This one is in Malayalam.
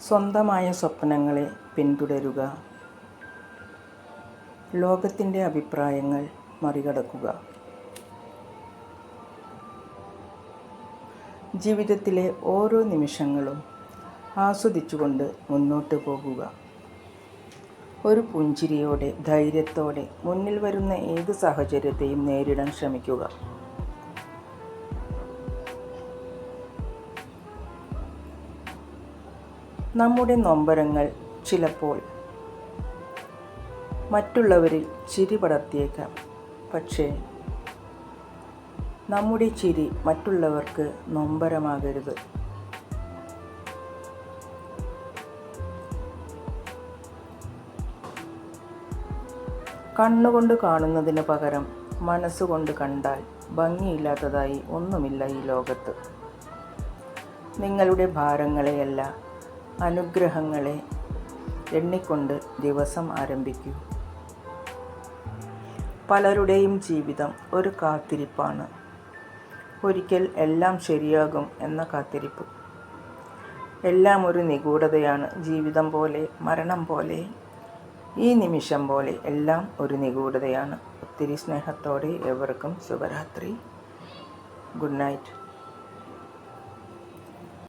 സ്വന്തമായ സ്വപ്നങ്ങളെ പിന്തുടരുക. ലോകത്തിൻ്റെ അഭിപ്രായങ്ങൾ മറികടക്കുക. ജീവിതത്തിലെ ഓരോ നിമിഷങ്ങളും ആസ്വദിച്ചുകൊണ്ട് മുന്നോട്ട് പോകുക. ഒരു പുഞ്ചിരിയോടെ, ധൈര്യത്തോടെ മുന്നിൽ വരുന്ന ഏത് സാഹചര്യത്തെയും നേരിടാൻ ശ്രമിക്കുക. നമ്മുടെ നൊമ്പരങ്ങൾ ചിലപ്പോൾ മറ്റുള്ളവരിൽ ചിരി പടർത്തിയേക്കാം. പക്ഷേ നമ്മുടെ ചിരി മറ്റുള്ളവർക്ക് നൊമ്പരമാകരുത്. കണ്ണുകൊണ്ട് കാണുന്നതിന് പകരം മനസ്സുകൊണ്ട് കണ്ടാൽ ഭംഗിയില്ലാത്തതായി ഒന്നുമില്ല ഈ ലോകത്ത്. നിങ്ങളുടെ ഭാരങ്ങളെയല്ല, അനുഗ്രഹങ്ങളെ എണ്ണിക്കൊണ്ട് ദിവസം ആരംഭിക്കൂ. പലരുടെയും ജീവിതം ഒരു കാത്തിരിപ്പാണ്. ഒരിക്കൽ എല്ലാം ശരിയാകും എന്ന കാത്തിരിപ്പ്. എല്ലാം ഒരു നിഗൂഢതയാണ്. ജീവിതം പോലെ, മരണം പോലെ, ഈ നിമിഷം പോലെ എല്ലാം ഒരു നിഗൂഢതയാണ്. ഒത്തിരി സ്നേഹത്തോടെ ഏവർക്കും ശുഭരാത്രി. Good night.